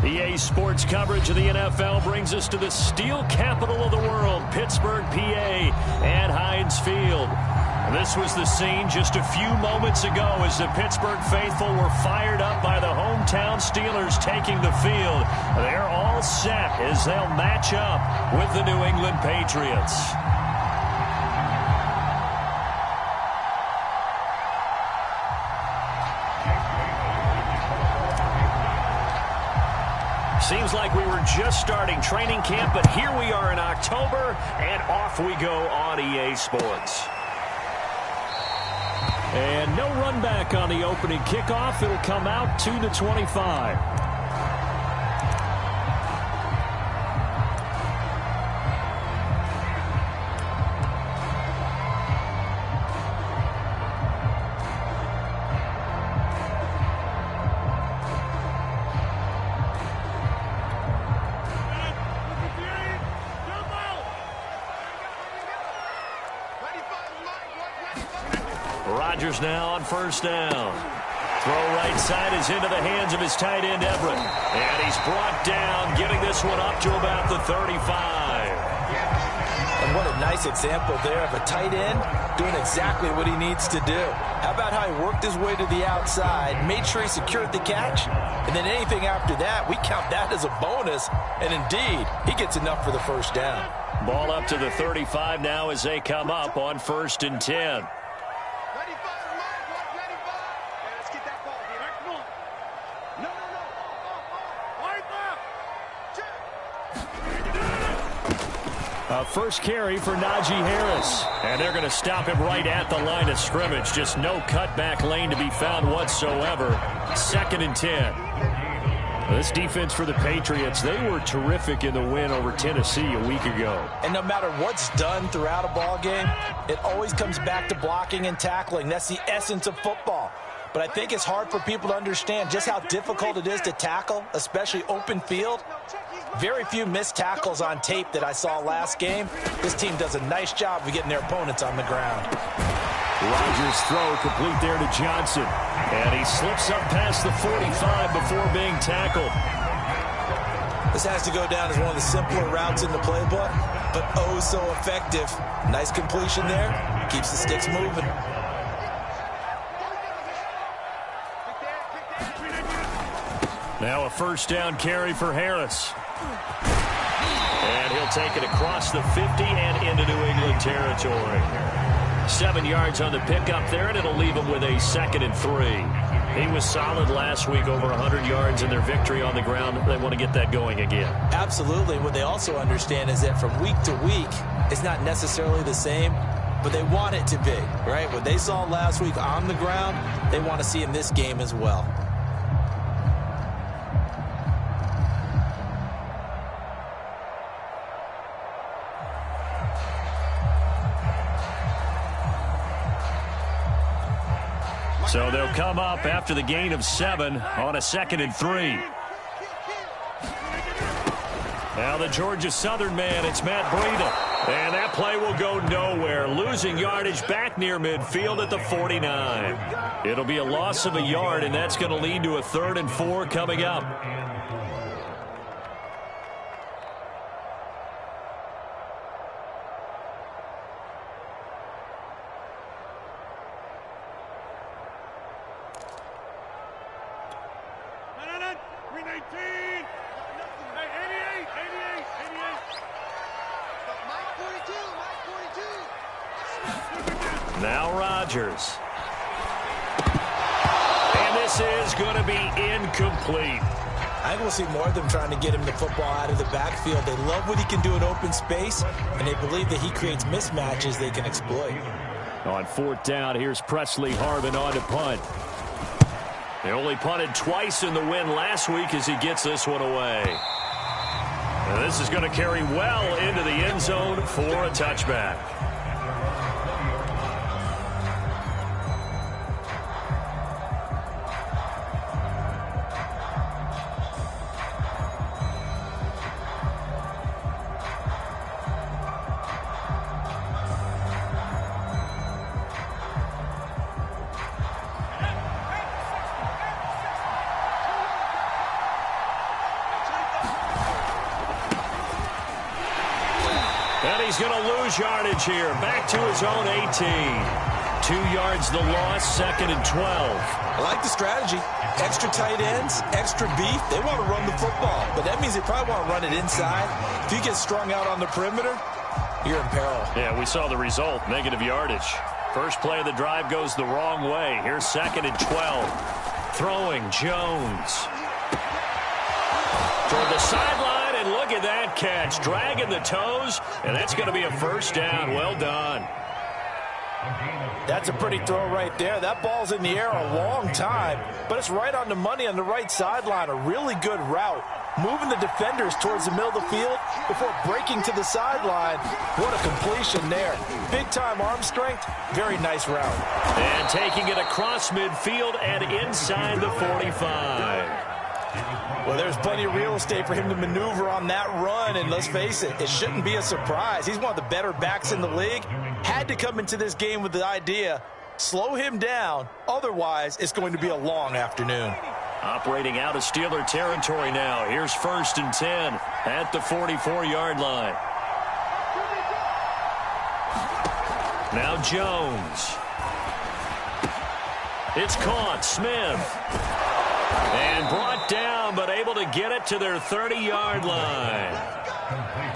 EA Sports coverage of the NFL brings us to the steel capital of the world, Pittsburgh, PA, at Heinz Field. This was the scene just a few moments ago as the Pittsburgh faithful were fired up by the hometown Steelers taking the field. They're all set as they'll match up with the New England Patriots. Seems like we were just starting training camp, but here we are in October, and off we go on EA Sports. And no run back on the opening kickoff. It'll come out to the 25. Rodgers now on first down. Throw right side is into the hands of his tight end, Everett. And he's brought down, getting this one up to about the 35. And what a nice example there of a tight end doing exactly what he needs to do. How about how he worked his way to the outside, made sure he secured the catch, and then anything after that, we count that as a bonus. And indeed, he gets enough for the first down. Ball up to the 35 now as they come up on 1st and 10. First carry for Najee Harris. And they're going to stop him right at the line of scrimmage. Just no cutback lane to be found whatsoever. 2nd and 10. This defense for the Patriots, they were terrific in the win over Tennessee a week ago. And no matter what's done throughout a ball game, it always comes back to blocking and tackling. That's the essence of football. But I think it's hard for people to understand just how difficult it is to tackle, especially open field. Very few missed tackles on tape that I saw last game. This team does a nice job of getting their opponents on the ground. Rodgers' throw complete there to Johnson. And he slips up past the 45 before being tackled. This has to go down as one of the simpler routes in the playbook, but oh so effective. Nice completion there. Keeps the sticks moving. Now a first down carry for Harris. And he'll take it across the 50 and into New England territory. 7 yards on the pickup there, and it'll leave him with a 2nd and 3. He was solid last week, over 100 yards in their victory on the ground. They want to get that going again. Absolutely. What they also understand is that from week to week, it's not necessarily the same, but they want it to be, right? What they saw last week on the ground, they want to see in this game as well. So they'll come up after the gain of 7 on a 2nd and 3. Now the Georgia Southern man, it's Matt Breida. And that play will go nowhere. Losing yardage back near midfield at the 49. It'll be a loss of a yard, and that's going to lead to a 3rd and 4 coming up. Now Rodgers. And this is going to be incomplete. I think we'll see more of them trying to get him the football out of the backfield. They love what he can do in open space, and they believe that he creates mismatches they can exploit. On 4th down, here's Presley Harvin on to punt. They only punted twice in the win last week as he gets this one away. And this is going to carry well into the end zone for a touchback. And he's going to lose yardage here. Back to his own 18. 2 yards the loss, 2nd and 12. I like the strategy. Extra tight ends, extra beef. They want to run the football, but that means they probably want to run it inside. If you get strung out on the perimeter, you're in peril. Yeah, we saw the result, negative yardage. First play of the drive goes the wrong way. Here's 2nd and 12. Throwing, Jones. Toward the sideline, and look at that catch. Dragging the toes, and that's going to be a first down. Well done. That's a pretty throw right there. That ball's in the air a long time, but it's right on the money on the right sideline. A really good route. Moving the defenders towards the middle of the field before breaking to the sideline. What a completion there. Big-time arm strength. Very nice route. And taking it across midfield and inside the 45. Well, there's plenty of real estate for him to maneuver on that run, and let's face it, it shouldn't be a surprise. He's one of the better backs in the league. Had to come into this game with the idea, slow him down, otherwise it's going to be a long afternoon. Operating out of Steeler territory now. Here's 1st and 10 at the 44-yard line. Now Jones. It's caught. Smith. And brought down, but able to get it to their 30-yard line.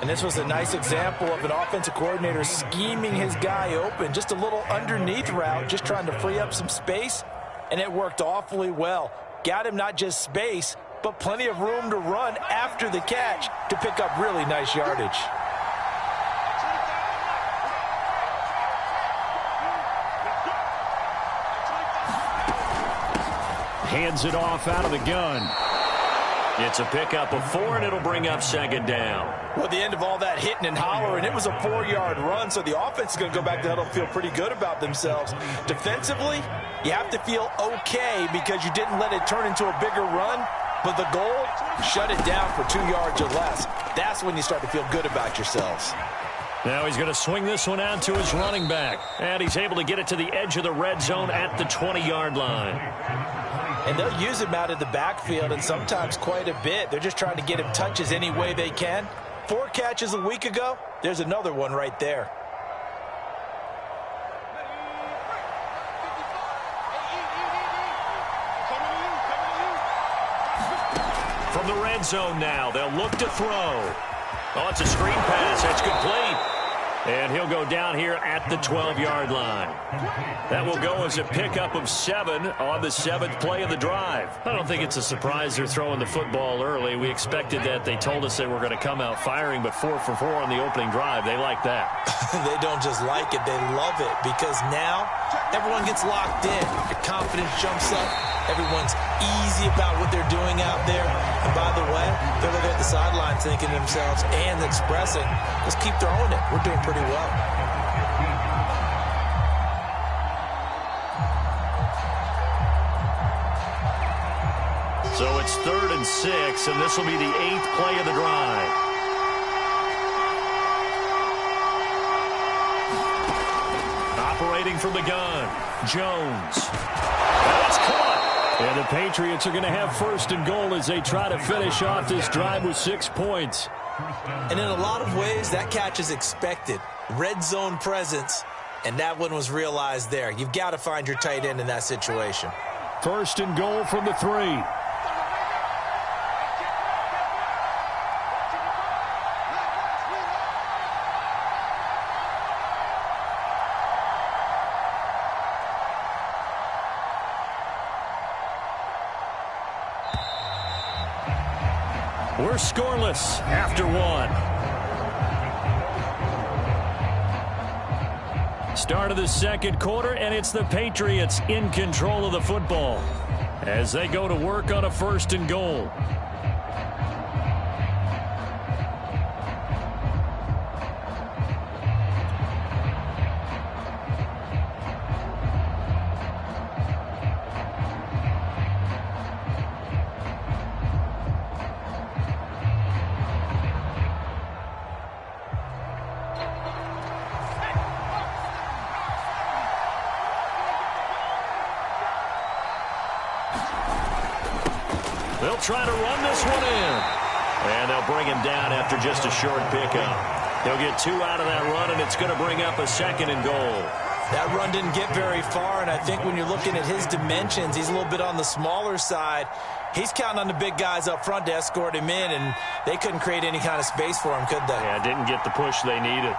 And this was a nice example of an offensive coordinator scheming his guy open. Just a little underneath route, just trying to free up some space, and it worked awfully well. Got him not just space, but plenty of room to run after the catch to pick up really nice yardage. Hands it off out of the gun. It's a pickup of 4, and it'll bring up 2nd down. Well, at the end of all that hitting and hollering, it was a 4-yard run, so the offense is going to go back to huddle and feel pretty good about themselves. Defensively, you have to feel okay because you didn't let it turn into a bigger run, but the goal, shut it down for 2 yards or less. That's when you start to feel good about yourselves. Now he's going to swing this one out to his running back, and he's able to get it to the edge of the red zone at the 20-yard line. And they'll use him out of the backfield, and sometimes quite a bit. They're just trying to get him touches any way they can. 4 catches a week ago, there's another one right there. From the red zone now, they'll look to throw. Oh, it's a screen pass. That's complete. And he'll go down here at the 12-yard line. That will go as a pickup of 7 on the 7th play of the drive. I don't think it's a surprise they're throwing the football early. We expected that. They told us they were going to come out firing, but 4 for 4 on the opening drive. They like that. They don't just like it. They love it because now everyone gets locked in. Your confidence jumps up. Everyone's easy about what they're doing out there. And by the way, they're looking at the sidelines thinking to themselves and expressing, let's keep throwing it. We're doing pretty well. So it's 3rd and 6, and this will be the 8th play of the drive. Operating from the gun, Jones. That's caught. And the Patriots are going to have 1st and goal as they try to finish off this drive with 6 points. And in a lot of ways, that catch is expected. Red zone presence, and that one was realized there. You've got to find your tight end in that situation. 1st and goal from the 3. We're scoreless after 1. Start of the 2nd quarter, and it's the Patriots in control of the football as they go to work on a 1st and goal. They'll try to run this one in. And they'll bring him down after just a short pickup. He'll get 2 out of that run, and it's going to bring up a 2nd and goal. That run didn't get very far, and I think when you're looking at his dimensions, he's a little bit on the smaller side. He's counting on the big guys up front to escort him in, and they couldn't create any kind of space for him, could they? Yeah, didn't get the push they needed.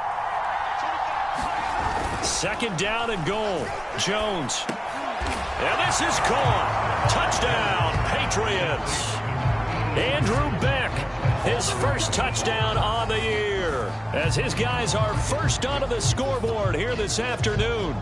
2nd down and goal. Jones. And this is caught. Touchdown, Patriots. Andrew Beck, his first touchdown on the year, as his guys are first onto the scoreboard here this afternoon.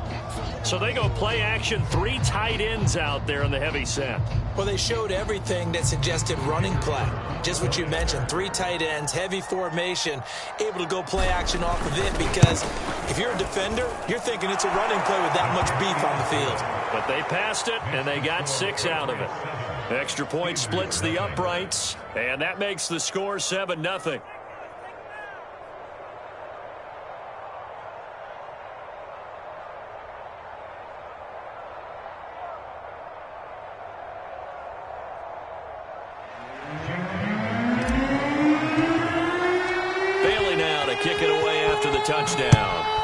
So they go play action, 3 tight ends out there in the heavy set. Well, they showed everything that suggested running play. Just what you mentioned, 3 tight ends, heavy formation, able to go play action off of it, because if you're a defender, you're thinking it's a running play with that much beef on the field. But they passed it, and they got 6 out of it. Extra point splits the uprights, and that makes the score 7-0. Bailey now to kick it away after the touchdown.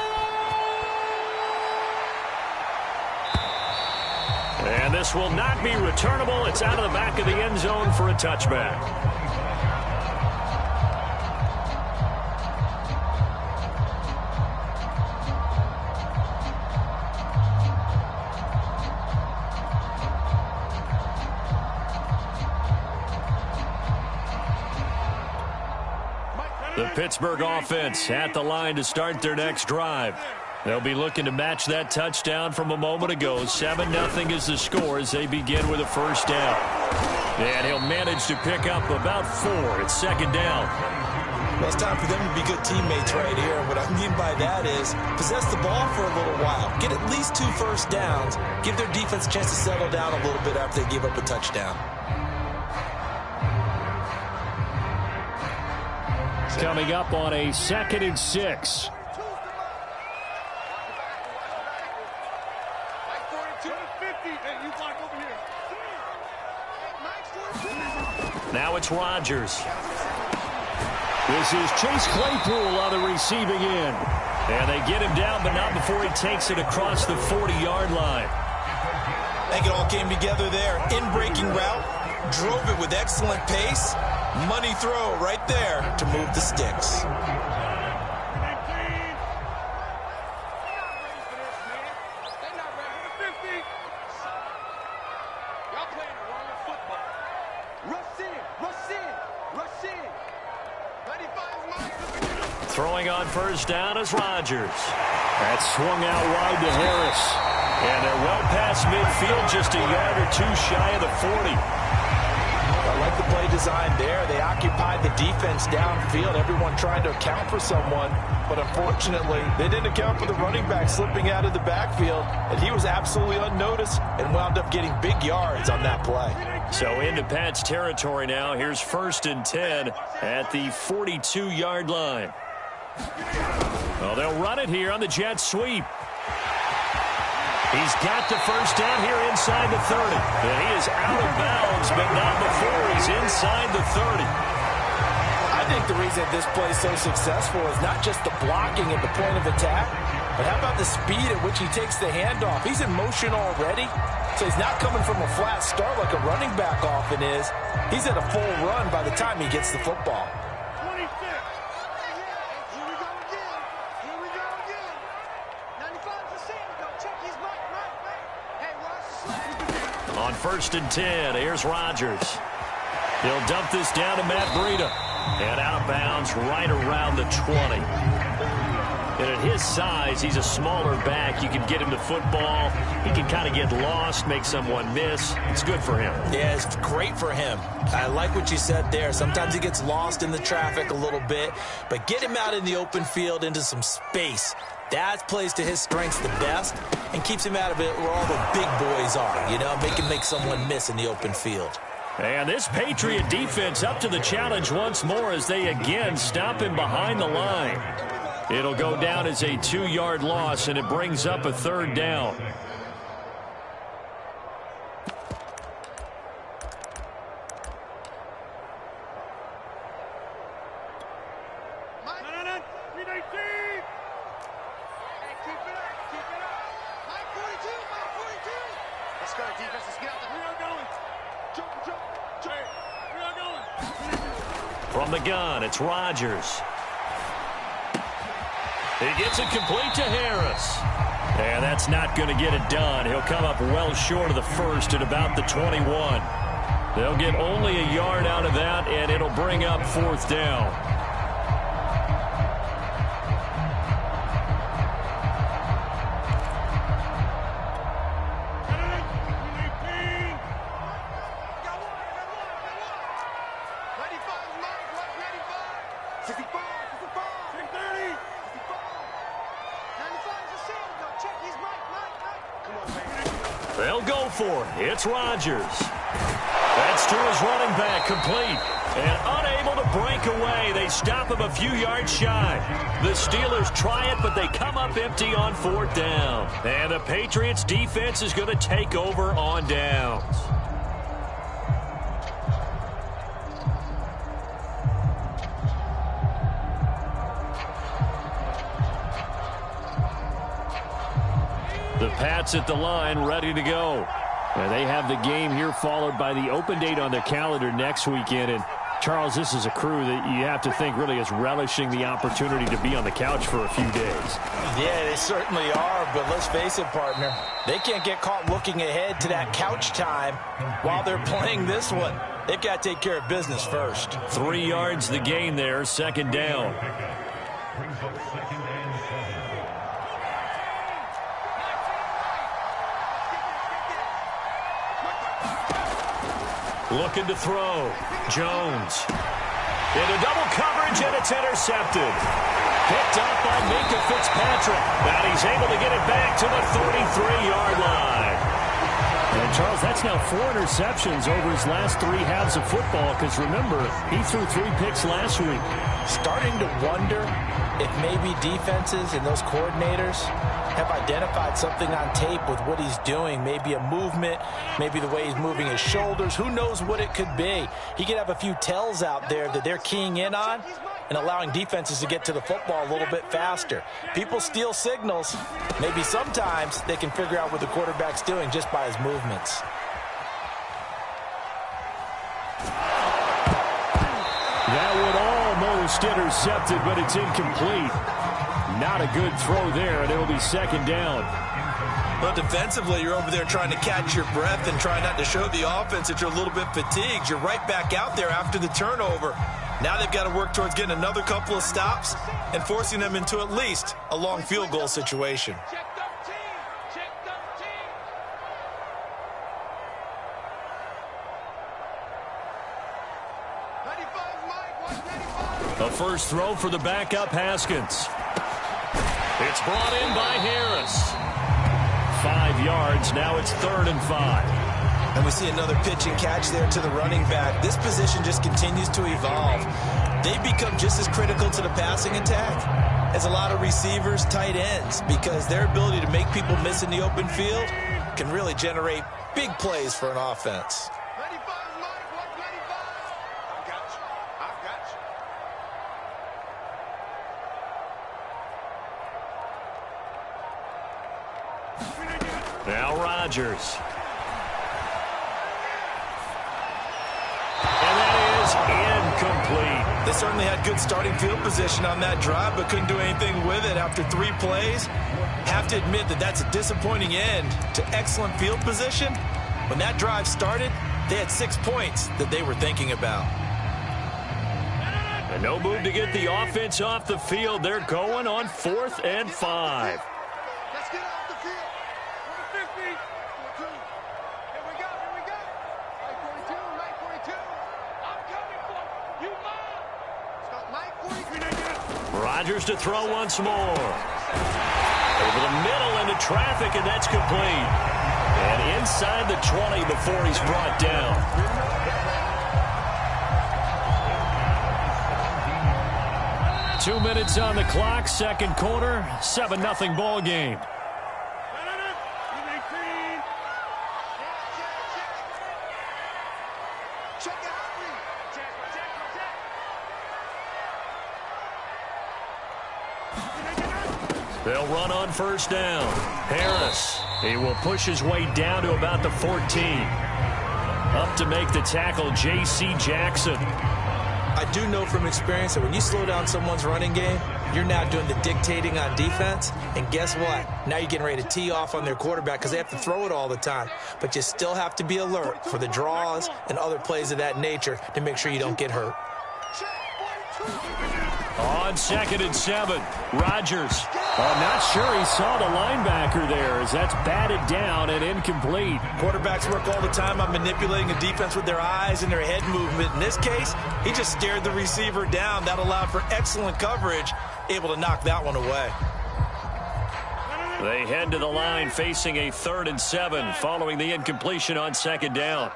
And this will not be returnable. It's out of the back of the end zone for a touchback. The Pittsburgh offense at the line to start their next drive. They'll be looking to match that touchdown from a moment ago. 7-0 is the score as they begin with a first down. And he'll manage to pick up about 4. It's 2nd down. Well, it's time for them to be good teammates right here. And what I mean by that is possess the ball for a little while. Get at least 2 first downs. Give their defense a chance to settle down a little bit after they give up a touchdown. Coming up on a 2nd and 6. Now it's Rodgers. This is Chase Claypool on the receiving end. And they get him down, but not before he takes it across the 40-yard line. I think it all came together there. In-breaking route, drove it with excellent pace. Money throw right there to move the sticks. Throwing on first down is Rodgers. That swung out wide to Harris. And they're well past midfield, just a yard or 2 shy of the 40. I like the play design there. They occupied the defense downfield, everyone trying to account for someone. But unfortunately, they didn't account for the running back slipping out of the backfield. And he was absolutely unnoticed and wound up getting big yards on that play. So into Pat's territory now. Here's 1st and 10 at the 42-yard line. Well, they'll run it here on the jet sweep. He's got the first down here inside the 30. And he is out of bounds, but not before he's inside the 30. I think the reason this play is so successful is not just the blocking at the point of attack, but how about the speed at which he takes the handoff? He's in motion already, so he's not coming from a flat start like a running back often is. He's at a full run by the time he gets the football. On 1st and 10, here's Rodgers. He'll dump this down to Matt Breida. And out of bounds right around the 20. And at his size, he's a smaller back. You can get him the football. He can kind of get lost, make someone miss. It's good for him. Yeah, it's great for him. I like what you said there. Sometimes he gets lost in the traffic a little bit. But get him out in the open field into some space. That plays to his strengths the best and keeps him out of it where all the big boys are, you know, make someone miss in the open field. And this Patriot defense up to the challenge once more as they again stop him behind the line. It'll go down as a 2-yard loss, and it brings up a 3rd down. Let's go, defense. Let's get out there. We are going. Jump. We are going. From the gun, it's Rodgers. He gets it complete to Harris. And that's not going to get it done. He'll come up well short of the first at about the 21. They'll get only a yard out of that, and it'll bring up 4th down. They'll go for it. It's Rodgers. That's to his running back, complete. And unable to break away. They stop him a few yards shy. The Steelers try it, but they come up empty on 4th down. And the Patriots defense is going to take over on downs. The Pats at the line, ready to go. And they have the game here followed by the open date on their calendar next weekend. And, Charles, this is a crew that you have to think really is relishing the opportunity to be on the couch for a few days. Yeah, they certainly are, but let's face it, partner. They can't get caught looking ahead to that couch time while they're playing this one. They've got to take care of business first. 3 yards the gain there, 2nd down. Looking to throw. Jones. Into double coverage, and it's intercepted. Picked up by Minka Fitzpatrick. And he's able to get it back to the 33-yard line. And, Charles, that's now 4 interceptions over his last 3 halves of football, because, remember, he threw 3 picks last week. Starting to wonder if maybe defenses and those coordinators have identified something on tape with what he's doing. Maybe a movement, maybe the way he's moving his shoulders. Who knows what it could be? He could have a few tells out there that they're keying in on and allowing defenses to get to the football a little bit faster. People steal signals. Maybe sometimes they can figure out what the quarterback's doing just by his movements. That would almost intercepted, but it's incomplete. Not a good throw there, and it'll be 2nd down. But defensively, you're over there trying to catch your breath and try not to show the offense that you're a little bit fatigued. You're right back out there after the turnover. Now they've got to work towards getting another couple of stops and forcing them into at least a long field goal situation. A first throw for the backup Haskins. It's brought in by Harris. 5 yards. Now it's 3rd and 5. And we see another pitch and catch there to the running back. This position just continues to evolve. They become just as critical to the passing attack as a lot of receivers, tight ends, because their ability to make people miss in the open field can really generate big plays for an offense. Now Rodgers. And that is incomplete. They certainly had good starting field position on that drive, but couldn't do anything with it after 3 plays. Have to admit that that's a disappointing end to excellent field position. When that drive started, they had 6 points that they were thinking about. And no move to get the offense off the field. They're going on 4th and 5. Let's get off the field. 50. Here we go. Mike 42. I'm coming for you, Mom. Stop Mike 42. Rodgers to throw once more. Over the middle into traffic, and that's complete. And inside the 20 before he's brought down. 2 minutes on the clock, 2nd quarter, 7-0 ball game. They'll run on first down. Harris, he will push his way down to about the 14. Up to make the tackle, J.C. Jackson. I do know from experience that when you slow down someone's running game, you're now doing the dictating on defense. And guess what? Now you're getting ready to tee off on their quarterback because they have to throw it all the time. But you still have to be alert for the draws and other plays of that nature to make sure you don't get hurt. On 2nd and 7, Rodgers. I'm not sure he saw the linebacker there as that's batted down and incomplete. Quarterbacks work all the time on manipulating a defense with their eyes and their head movement. In this case, he just stared the receiver down. That allowed for excellent coverage, able to knock that one away. They head to the line facing a 3rd and 7 following the incompletion on 2nd down.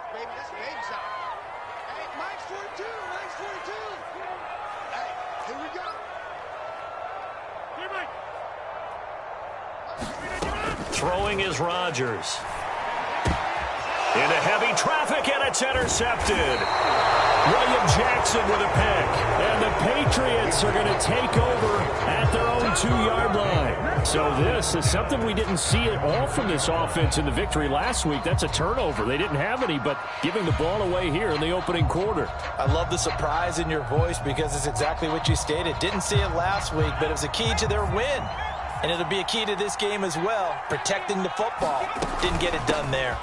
Throwing is Rodgers. Into heavy traffic, and it's intercepted. William Jackson with a pick. And the Patriots are going to take over at their own 2-yard line. So this is something we didn't see at all from this offense in the victory last week. That's a turnover. They didn't have any, but giving the ball away here in the opening quarter. I love the surprise in your voice because it's exactly what you stated. Didn't see it last week, but it was a key to their win. And it'll be a key to this game as well, protecting the football. Didn't get it done there.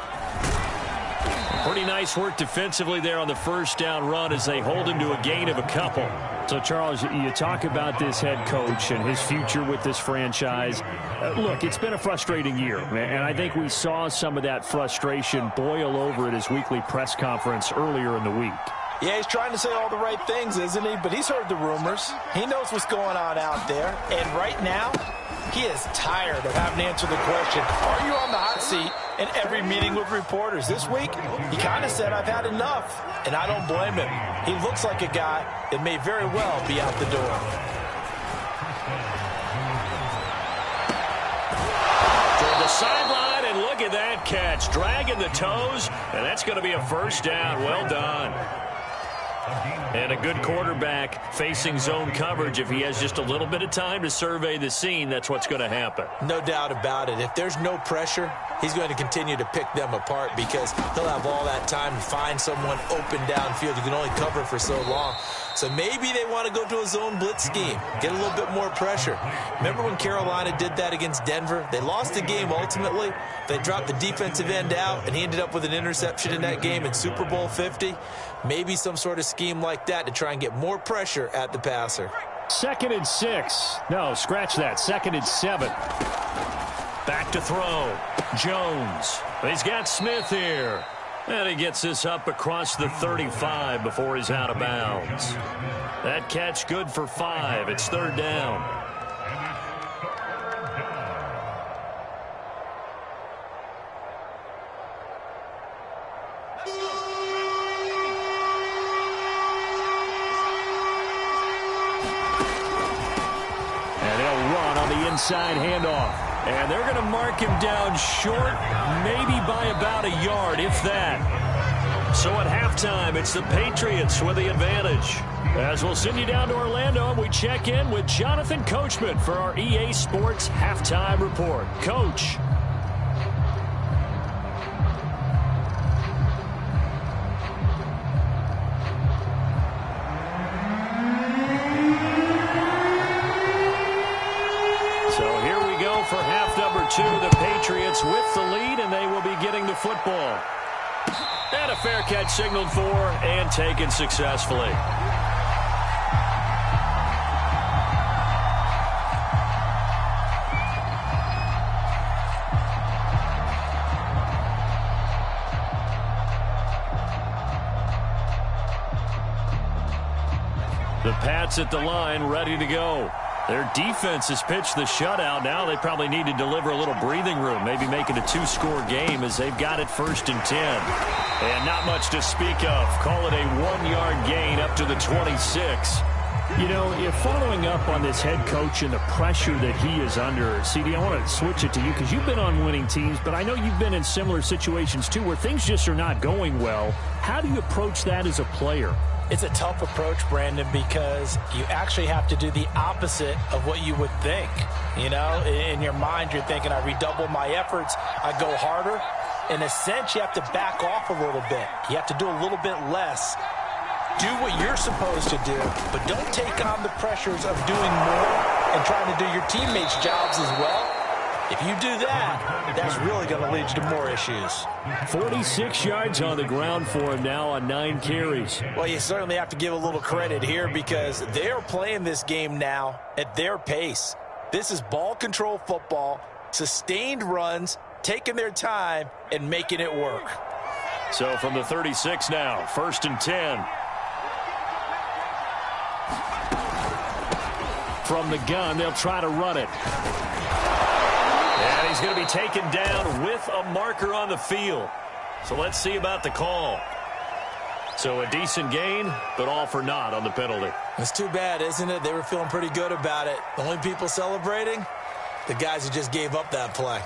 Pretty nice work defensively there on the first down run as they hold him to a gain of a couple. So, Charles, you talk about this head coach and his future with this franchise. Look, it's been a frustrating year, and I think we saw some of that frustration boil over at his weekly press conference earlier in the week. Yeah, he's trying to say all the right things, isn't he? But he's heard the rumors. He knows what's going on out there. And right now, he is tired of having to answer the question, are you on the hot seat in every meeting with reporters? This week, he kind of said, I've had enough. And I don't blame him. He looks like a guy that may very well be out the door. Toward the sideline, and look at that catch. Dragging the toes, and that's going to be a first down. Well done. And a good quarterback facing zone coverage. If he has just a little bit of time to survey the scene, that's what's going to happen. No doubt about it. If there's no pressure, he's going to continue to pick them apart because he'll have all that time to find someone open downfield. You can only cover for so long. So maybe they want to go to a zone blitz scheme, get a little bit more pressure. Remember when Carolina did that against Denver? They lost the game ultimately. They dropped the defensive end out, and he ended up with an interception in that game in Super Bowl 50. Maybe some sort of scheme like that to try and get more pressure at the passer. 2nd and 6. No, scratch that. 2nd and 7. Back to throw. Jones. He's got Smith here. And he gets this up across the 35 before he's out of bounds. That catch good for 5. It's 3rd down. And he'll run on the inside handoff. And they're going to mark him down short, maybe by about a yard, if that. So at halftime, it's the Patriots with the advantage. As we'll send you down to Orlando, and we check in with Jonathan Coachman for our EA Sports Halftime Report. Coach. For half number 2, the Patriots with the lead, and they will be getting the football. And a fair catch signaled for and taken successfully. The Pats at the line, ready to go. Their defense has pitched the shutout. Now they probably need to deliver a little breathing room, maybe make it a 2-score game as they've got it 1st and 10. And not much to speak of. Call it a 1-yard gain up to the 26. You know, if following up on this head coach and the pressure that he is under, CD, I want to switch it to you because you've been on winning teams, but I know you've been in similar situations too where things just are not going well. How do you approach that as a player? It's a tough approach, Brandon, because you actually have to do the opposite of what you would think. You know, in your mind, you're thinking, I redouble my efforts, I go harder. In a sense, you have to back off a little bit. You have to do a little bit less. Do what you're supposed to do, but don't take on the pressures of doing more and trying to do your teammates' jobs as well. If you do that, that's really going to lead you to more issues. 46 yards on the ground for him now on 9 carries. Well, you certainly have to give a little credit here because they're playing this game now at their pace. This is ball control football, sustained runs, taking their time and making it work. So from the 36 now, 1st and 10. From the gun, they'll try to run it. And he's going to be taken down with a marker on the field. So let's see about the call. So a decent gain, but all for naught on the penalty. It's too bad, isn't it? They were feeling pretty good about it. The only people celebrating, the guys who just gave up that play.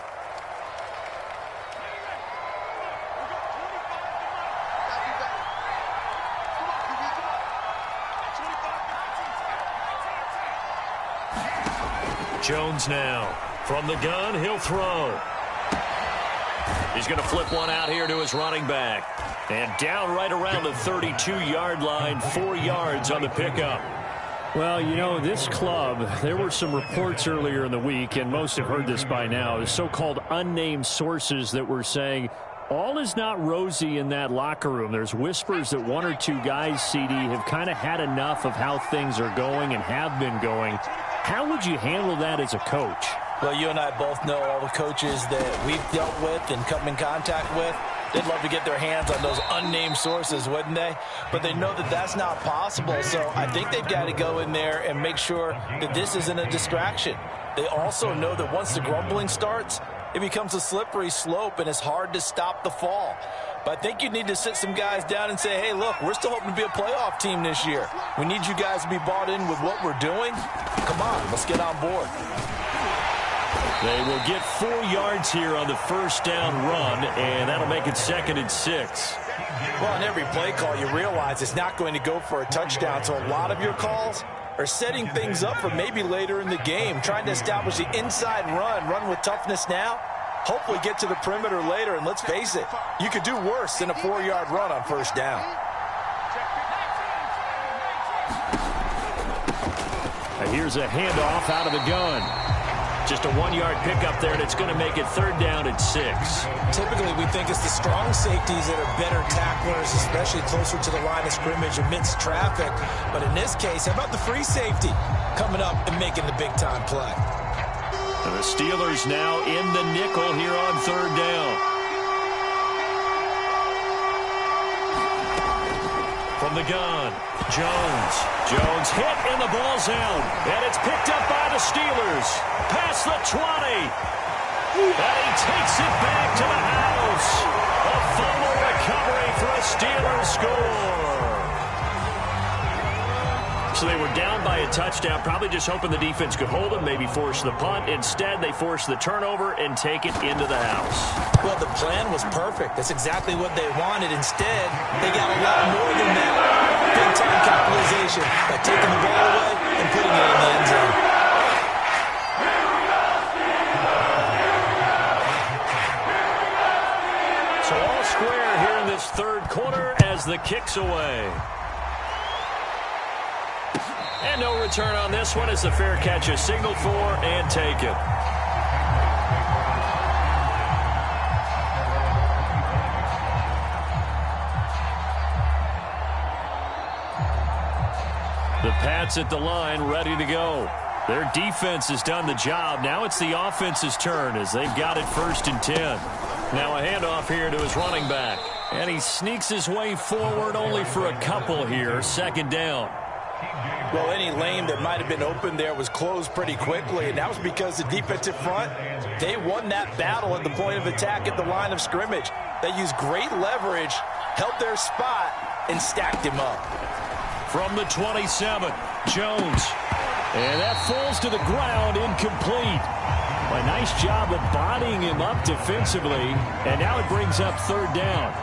Jones now. From the gun, he'll throw. He's going to flip one out here to his running back. And down right around the 32-yard line, 4 yards on the pickup. Well, you know, this club, there were some reports earlier in the week, and most have heard this by now, the so-called unnamed sources that were saying all is not rosy in that locker room. There's whispers that 1 or 2 guys, CD, have kind of had enough of how things are going and have been going. How would you handle that as a coach? Well, you and I both know all the coaches that we've dealt with and come in contact with. They'd love to get their hands on those unnamed sources, wouldn't they? But they know that that's not possible, so I think they've got to go in there and make sure that this isn't a distraction. They also know that once the grumbling starts, it becomes a slippery slope, and it's hard to stop the fall. But I think you need to sit some guys down and say, hey, look, we're still hoping to be a playoff team this year. We need you guys to be bought in with what we're doing. Come on, let's get on board. They will get 4 yards here on the first down run, and that'll make it 2nd and 6. Well, on every play call, you realize it's not going to go for a touchdown, so a lot of your calls are setting things up for maybe later in the game, trying to establish the inside run with toughness now, hopefully get to the perimeter later, and let's face it, you could do worse than a 4-yard run on first down. And here's a handoff out of the gun. Just a 1-yard pickup there, and it's going to make it 3rd down and 6. Typically, we think it's the strong safeties that are better tacklers, especially closer to the line of scrimmage amidst traffic. But in this case, how about the free safety coming up and making the big-time play? And the Steelers now in the nickel here on 3rd down. From the gun, Jones hit and the ball's out. And it's picked up by the Steelers. Past the 20. And he takes it back to the house. A fumble recovery for a Steelers score. So they were down by a touchdown, probably just hoping the defense could hold them, maybe force the punt. Instead, they force the turnover and take it into the house. Well, the plan was perfect. That's exactly what they wanted. Instead, they got a lot more than that. Big-time capitalization by taking the ball away and putting it in the end zone. So all square here in this 3rd quarter as the kick's away. And no return on this one as the fair catch is signaled for and taken. The Pats at the line ready to go. Their defense has done the job. Now it's the offense's turn as they've got it 1st and 10. Now a handoff here to his running back. And he sneaks his way forward only for a couple here. 2nd down. Well, any lane that might have been open there was closed pretty quickly, and that was because the defensive front, they won that battle at the point of attack at the line of scrimmage. They used great leverage, held their spot, and stacked him up. From the 27, Jones. And that falls to the ground, incomplete. A nice job of bodying him up defensively, and now it brings up 3rd down.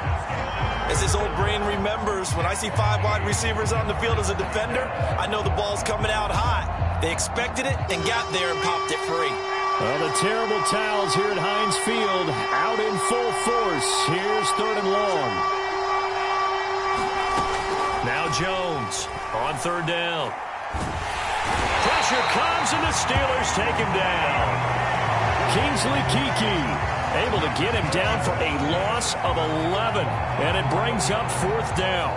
As his old brain remembers, when I see 5 wide receivers on the field as a defender, I know the ball's coming out hot. They expected it and got there and popped it free. Well, the terrible towels here at Heinz Field out in full force. Here's 3rd and long. Now Jones on 3rd down. Pressure comes and the Steelers take him down. Kingsley Keke able to get him down for a loss of 11. And it brings up 4th down.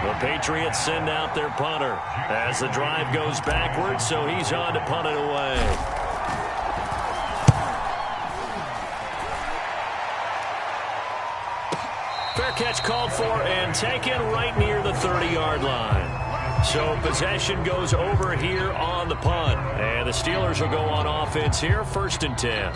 The Patriots send out their punter as the drive goes backwards, so he's on to punt it away. Fair catch called for and taken right near the 30-yard line. So possession goes over here on the punt. And the Steelers will go on offense here, 1st and 10.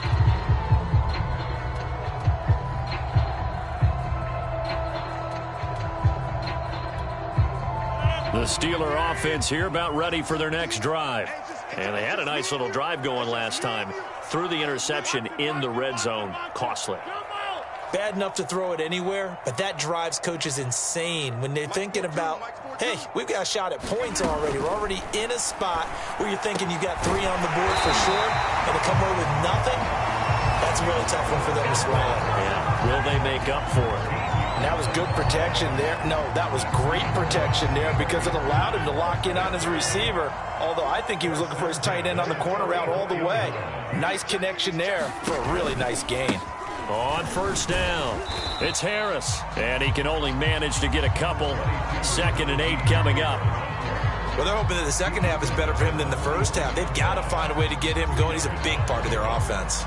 The Steeler offense here about ready for their next drive. And they had a nice little drive going last time. Threw the interception in the red zone. Costly. Bad enough to throw it anywhere, but that drives coaches insane when they're thinking about, hey, we've got a shot at points already. We're already in a spot where you're thinking you've got 3 on the board for sure, and to come away with nothing, that's a really tough one for them to swallow. Yeah, will they make up for it? And that was good protection there. No, that was great protection there because it allowed him to lock in on his receiver, although I think he was looking for his tight end on the corner route all the way. Nice connection there for a really nice gain. On 1st down, it's Harris, and he can only manage to get a couple. 2nd and 8 coming up. Well, they're hoping that the second half is better for him than the first half. They've got to find a way to get him going. He's a big part of their offense.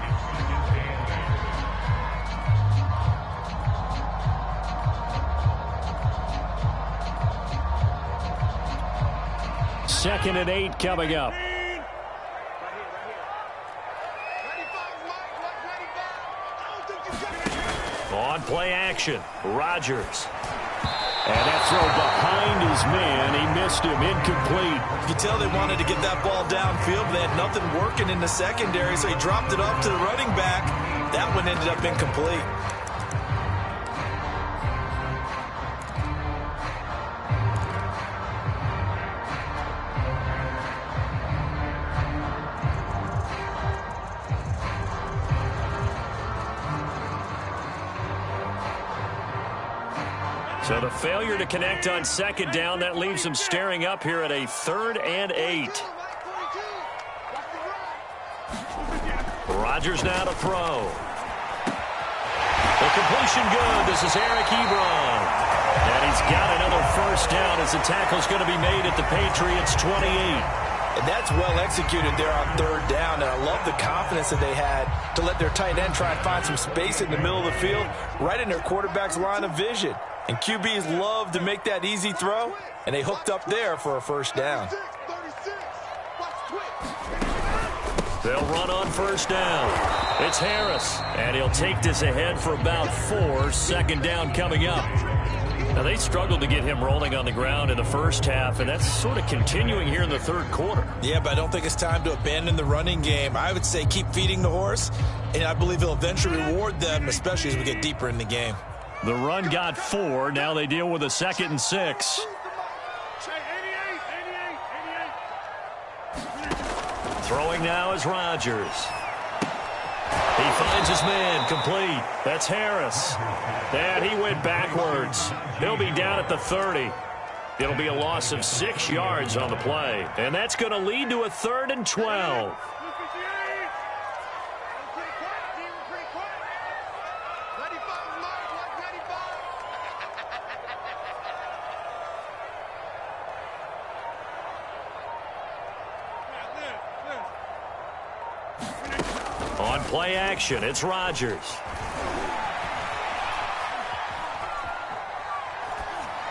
Second and 8 coming up. On play action, Rodgers. And that throw behind his man. He missed him, incomplete. You can tell they wanted to get that ball downfield, but they had nothing working in the secondary, so he dropped it off to the running back. That one ended up incomplete. So the failure to connect on 2nd down, that leaves him staring up here at a 3rd and 8. Rodgers now to throw. The completion good. This is Eric Ebron. And he's got another 1st down as the tackle's going to be made at the Patriots 28. And that's well executed there on 3rd down. And I love the confidence that they had to let their tight end try and find some space in the middle of the field, right in their quarterback's line of vision. And QBs love to make that easy throw, and they hooked up there for a 1st down. They'll run on 1st down. It's Harris, and he'll take this ahead for about 4. 2nd down coming up. Now, they struggled to get him rolling on the ground in the first half, and that's sort of continuing here in the 3rd quarter. Yeah, but I don't think it's time to abandon the running game. I would say keep feeding the horse, and I believe he'll eventually reward them, especially as we get deeper in the game. The run got 4. Now they deal with a 2nd and 6. Throwing now is Rodgers. He finds his man, complete. That's Harris. And he went backwards. He'll be down at the 30. It'll be a loss of 6 yards on the play. And that's going to lead to a 3rd and 12. On play action, it's Rodgers.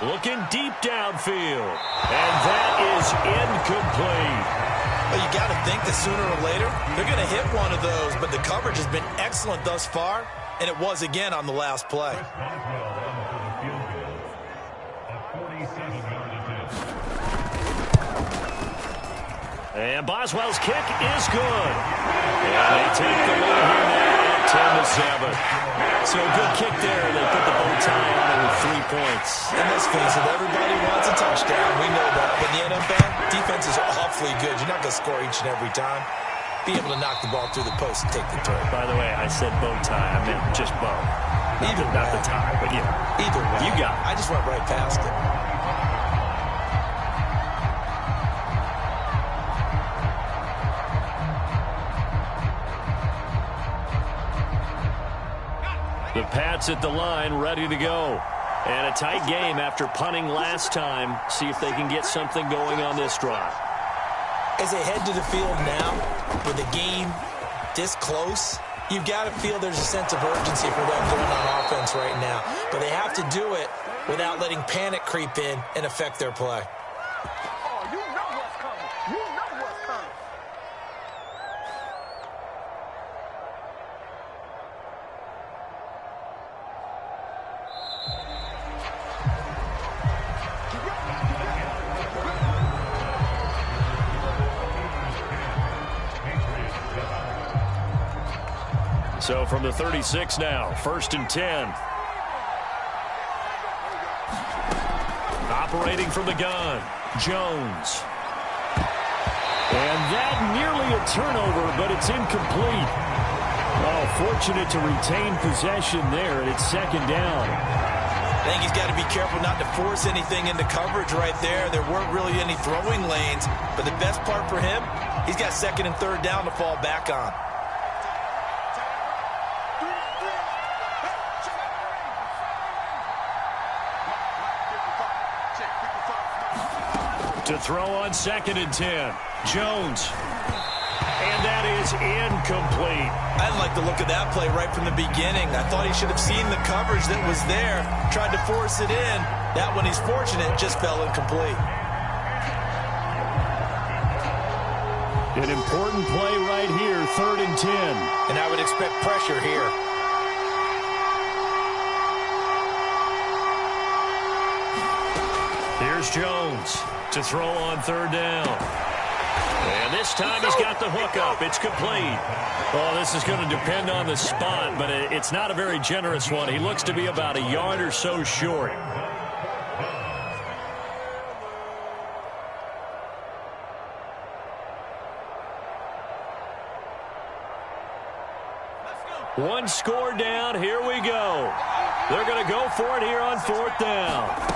Looking deep downfield. And that is incomplete. Well, you got to think that sooner or later, they're going to hit one of those, but the coverage has been excellent thus far, and it was again on the last play. And Boswell's kick is good. And they take the lead here now at 10-7. So a good kick there. They put the bow tie on it with 3 points. And let's face it, everybody wants a touchdown. We know that. But in the NFL, defense is awfully good. You're not going to score each and every time. Be able to knock the ball through the post and take the throw. By the way, I said bow tie. I meant just bow. Not the tie, but yeah. Either way. You got it. I just went right past it. The Pats at the line, ready to go. And a tight game after punting last time. See if they can get something going on this drive. As they head to the field now, with the game this close, you've got to feel there's a sense of urgency for them going on offense right now. But they have to do it without letting panic creep in and affect their play. Oh, you know what's coming. You know what's coming. So from the 36 now, 1st and 10. Operating from the gun, Jones. And that nearly a turnover, but it's incomplete. Oh, fortunate to retain possession there, and it's 2nd down. I think he's got to be careful not to force anything into coverage right there. There weren't really any throwing lanes, but the best part for him, he's got 2nd and 3rd down to fall back on. To throw on 2nd and 10. Jones. And that is incomplete. I didn't like the look of that play right from the beginning. I thought he should have seen the coverage that was there, tried to force it in. That one, he's fortunate, just fell incomplete. An important play right here, 3rd and 10. And I would expect pressure here. Here's Jones to throw on 3rd down. And this time he's got the hook up. It's complete. Oh, this is going to depend on the spot, but it's not a very generous one. He looks to be about a yard or so short. One score down. Here we go. They're going to go for it here on 4th down.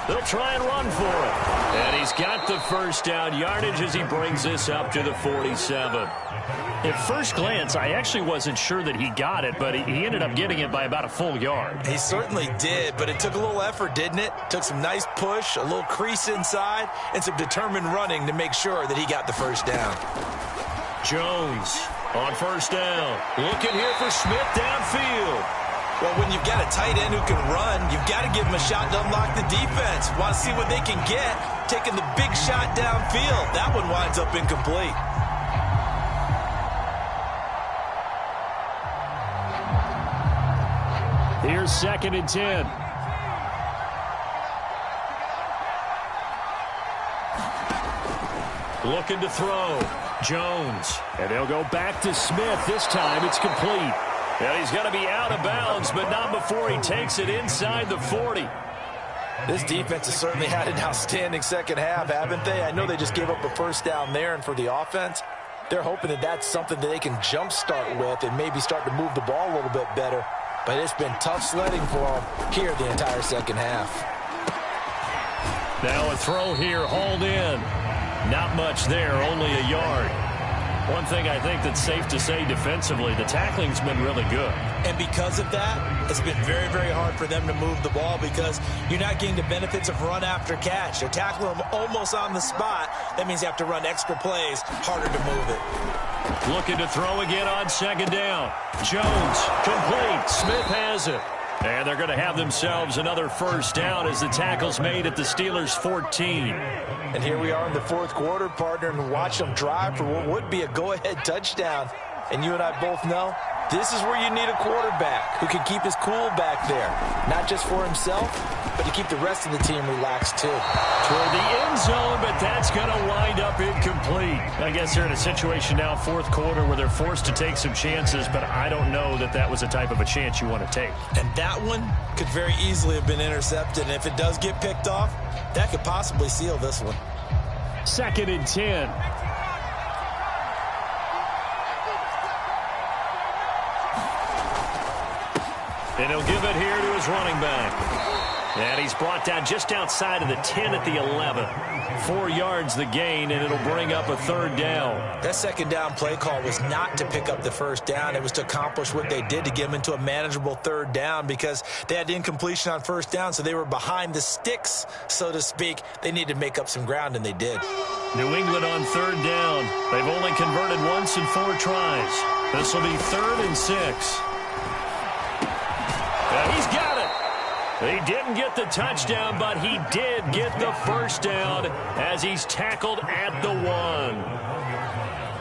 They'll try and run for it. And he's got the 1st down yardage as he brings this up to the 47. At first glance, I actually wasn't sure that he got it, but he ended up getting it by about a full yard. He certainly did, but it took a little effort, didn't it? Took some nice push, a little crease inside, and some determined running to make sure that he got the 1st down. Jones on 1st down. Looking here for Smith downfield. Well, when you've got a tight end who can run, you've got to give him a shot to unlock the defense. Want to see what they can get, taking the big shot downfield. That one winds up incomplete. Here's 2nd and 10. Looking to throw. Jones. And they'll go back to Smith. This time it's complete. And he's going to be out of bounds, but not before he takes it inside the 40. This defense has certainly had an outstanding 2nd half, haven't they? I know they just gave up a 1st down there, and for the offense, they're hoping that that's something that they can jumpstart with and maybe start to move the ball a little bit better. But it's been tough sledding for them here the entire 2nd half. Now a throw here, hauled in. Not much there, only a yard. One thing I think that's safe to say defensively, the tackling's been really good. And because of that, it's been very, very hard for them to move the ball because you're not getting the benefits of run after catch. They're tackling them almost on the spot. That means you have to run extra plays, harder to move it. Looking to throw again on 2nd down. Jones, complete. Smith has it. And they're going to have themselves another 1st down as the tackle's made at the Steelers' 14. And here we are in the 4th quarter, partner, and watch them drive for what would be a go-ahead touchdown. And you and I both know this is where you need a quarterback who can keep his cool back there. Not just for himself, but to keep the rest of the team relaxed too. Toward the end zone, but that's going to wind up incomplete. I guess they're in a situation now, fourth quarter, where they're forced to take some chances, but I don't know that that was the type of a chance you want to take. And that one could very easily have been intercepted, and if it does get picked off, that could possibly seal this one. 2nd and 10. And he'll give it here to his running back. And he's brought down just outside of the 10 at the 11. 4 yards the gain, and it'll bring up a 3rd down. That 2nd down play call was not to pick up the 1st down. It was to accomplish what they did, to get them into a manageable 3rd down, because they had incompletion on 1st down, so they were behind the sticks, so to speak. They needed to make up some ground, and they did. New England on 3rd down. They've only converted once in 4 tries. This will be 3rd and 6. He's got it. He didn't get the touchdown, but he did get the 1st down as he's tackled at the 1.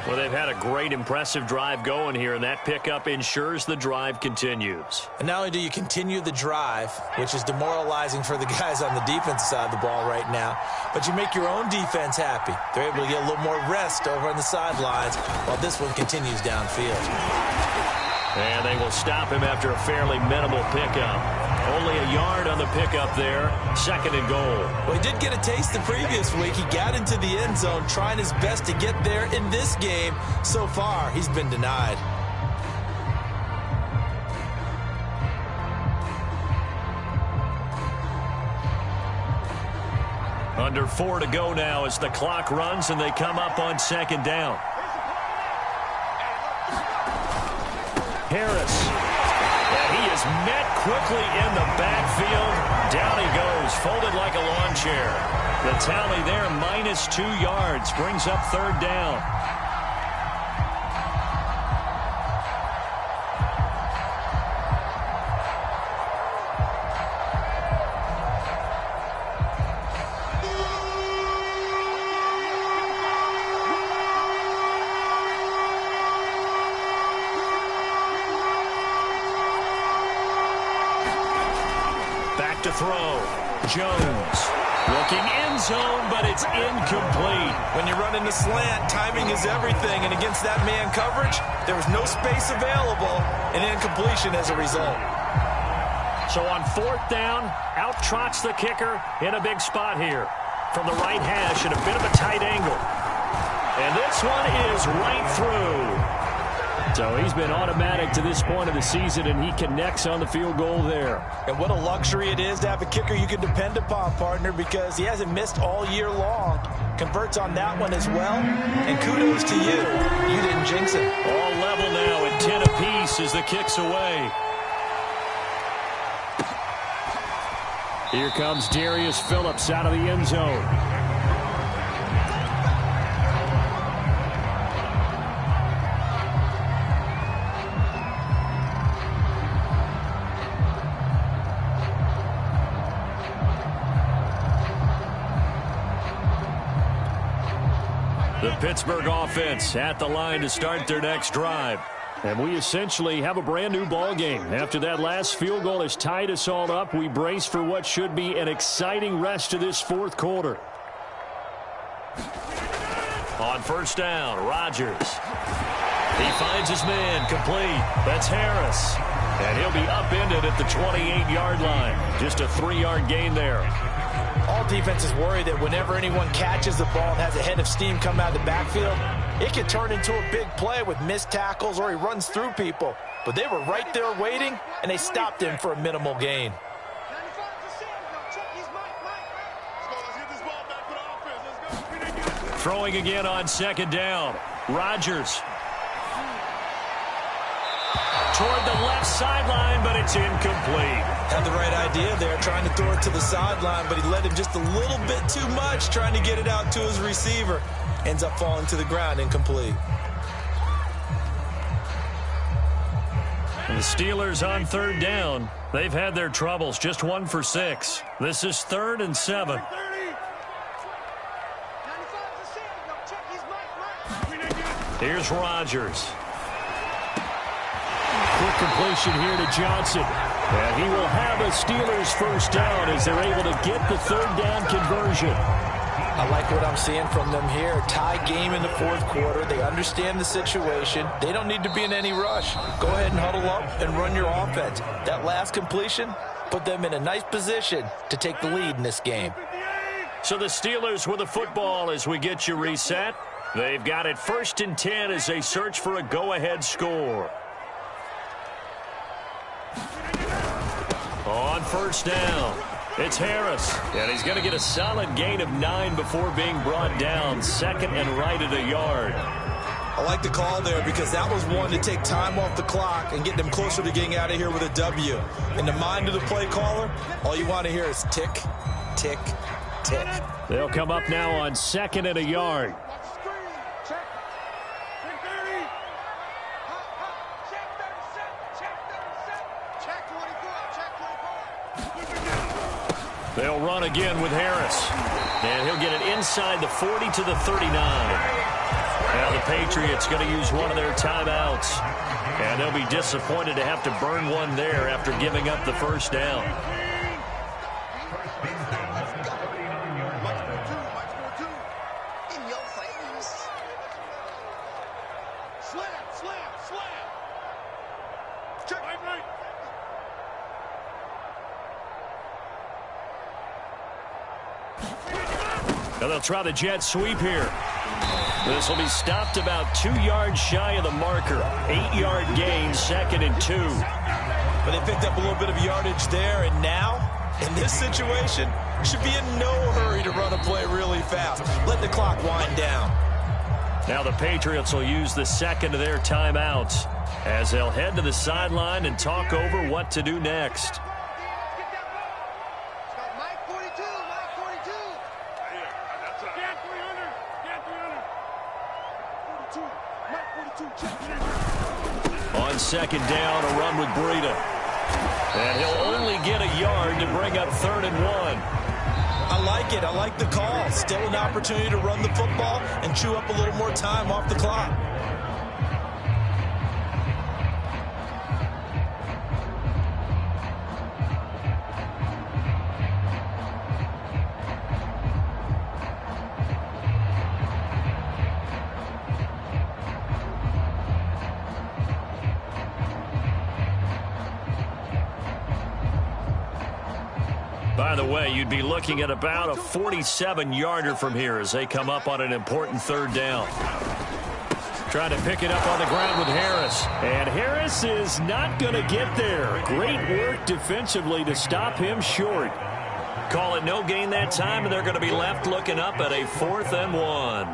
Well, they've had a great, impressive drive going here, and that pickup ensures the drive continues. And not only do you continue the drive, which is demoralizing for the guys on the defensive side of the ball right now, but you make your own defense happy. They're able to get a little more rest over on the sidelines while this one continues downfield. And they will stop him after a fairly minimal pickup. Only a yard on the pickup there. 2nd and goal. Well, he did get a taste the previous week. He got into the end zone, trying his best to get there in this game. So far, he's been denied. Under 4 to go now as the clock runs and they come up on 2nd down. Harris. And he is met quickly in the backfield. Down he goes, folded like a lawn chair. The tally there, -2 yards, brings up 3rd down. To throw. Jones looking end zone, but it's incomplete. When you run in the slant, timing is everything, and against that man coverage, there was no space available, and incompletion as a result. So on 4th down, out trots the kicker in a big spot here. From the right hash at a bit of a tight angle. And this one is right through. So he's been automatic to this point of the season, and he connects on the field goal there. And what a luxury it is to have a kicker you can depend upon, partner, because he hasn't missed all year long. Converts on that one as well. And kudos to you. You didn't jinx it. All level now at 10 apiece as the kick's away. Here comes Darius Phillips out of the end zone. The Pittsburgh offense at the line to start their next drive. And we essentially have a brand new ball game. After that last field goal has tied us all up, we brace for what should be an exciting rest of this 4th quarter. On 1st down, Rodgers. He finds his man complete. That's Harris. And he'll be upended at the 28-yard line. Just a 3-yard gain there. All defenses worry that whenever anyone catches the ball and has a head of steam come out of the backfield, it can turn into a big play with missed tackles or he runs through people. But they were right there waiting, and they stopped him for a minimal gain. Throwing again on 2nd down. Rodgers. Toward the left sideline, but it's incomplete. Had the right idea there, trying to throw it to the sideline, but he led him just a little bit too much, trying to get it out to his receiver. Ends up falling to the ground, incomplete. And the Steelers on 3rd down. They've had their troubles, just 1 for 6. This is 3rd and 7. Here's Rodgers. Quick completion here to Johnson. And he will have a Steelers 1st down as they're able to get the 3rd down conversion. I like what I'm seeing from them here. Tie game in the fourth quarter. They understand the situation. They don't need to be in any rush. Go ahead and huddle up and run your offense. That last completion put them in a nice position to take the lead in this game. So the Steelers with the football as we get you reset. They've got it 1st and 10 as they search for a go-ahead score. On 1st down, it's Harris, and he's going to get a solid gain of 9 before being brought down. 2nd and right at a yard. I like the call there because that was one to take time off the clock and get them closer to getting out of here with a W. In the mind of the play caller, all you want to hear is tick, tick, tick. They'll come up now on 2nd and a yard. They'll run again with Harris. And he'll get it inside the 40 to the 39. Now the Patriots going to use one of their timeouts. And they'll be disappointed to have to burn one there after giving up the 1st down. Now they'll try the jet sweep here. This will be stopped about 2 yards shy of the marker. 8-yard gain, 2nd and 2. But they picked up a little bit of yardage there, and now, in this situation, should be in no hurry to run a play really fast. Let the clock wind down. Now the Patriots will use the 2nd of their timeouts as they'll head to the sideline and talk over what to do next. On 2nd down, a run with Breida. And he'll only get a yard to bring up 3rd and 1. I like it. I like the call. Still an opportunity to run the football and chew up a little more time off the clock. By the way, you'd be looking at about a 47-yarder from here as they come up on an important 3rd down. Trying to pick it up on the ground with Harris. And Harris is not going to get there. Great work defensively to stop him short. Call it no gain that time, and they're going to be left looking up at a 4th and 1.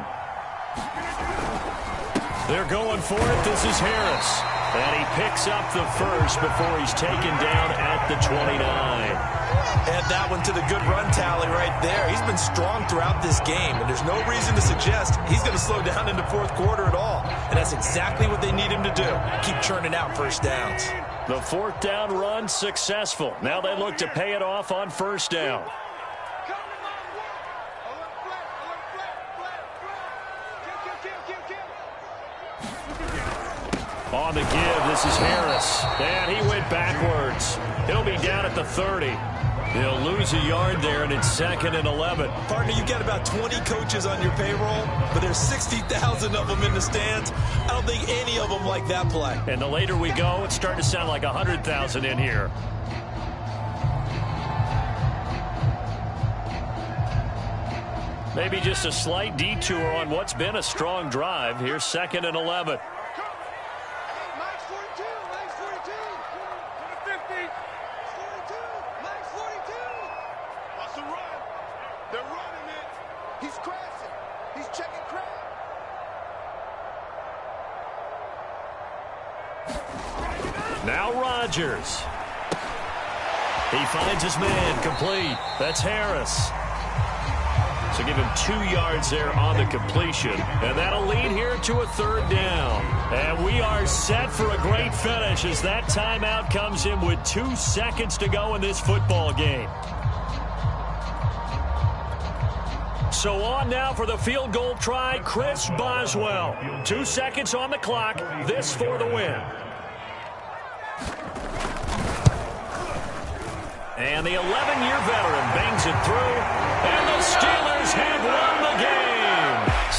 They're going for it. This is Harris. And he picks up the 1st before he's taken down at the 29. Add that one to the good run tally right there. He's been strong throughout this game, and there's no reason to suggest he's going to slow down in the fourth quarter at all. And that's exactly what they need him to do. Keep churning out 1st downs. The 4th down run successful. Now they look to pay it off on 1st down. On the give, this is Harris. And he went backwards. He'll be down at the 30. He'll lose a yard there, and it's 2nd and 11. Partner, you've got about 20 coaches on your payroll, but there's 60,000 of them in the stands. I don't think any of them like that play. And the later we go, it's starting to sound like 100,000 in here. Maybe just a slight detour on what's been a strong drive. Here's 2nd and 11. Now Rodgers. He finds his man complete. That's Harris. So give him 2 yards there on the completion. And that'll lead here to a 3rd down. And we are set for a great finish as that timeout comes in with 2 seconds to go in this football game. So on now for the field goal try, Chris Boswell. 2 seconds on the clock. This for the win. And the 11-year veteran bangs it through. And the Steelers have won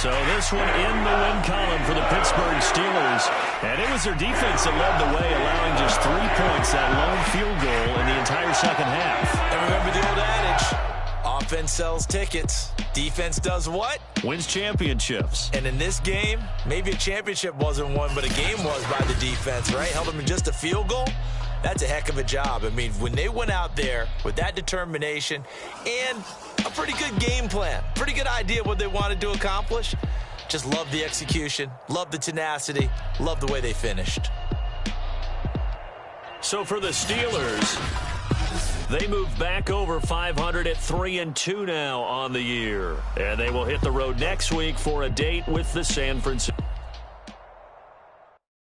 So this one in the win column for the Pittsburgh Steelers. And it was their defense that led the way, allowing just 3 points, that lone field goal in the entire second half. And remember the old adage, offense sells tickets. Defense does what? Wins championships. And in this game, maybe a championship wasn't won, but a game was by the defense, right? Held them in just a field goal. That's a heck of a job. I mean, when they went out there with that determination and a pretty good game plan, pretty good idea what they wanted to accomplish, just love the execution, love the tenacity, love the way they finished. So for the Steelers, they move back over 500 at 3-2 now on the year. And they will hit the road next week for a date with the San Francisco.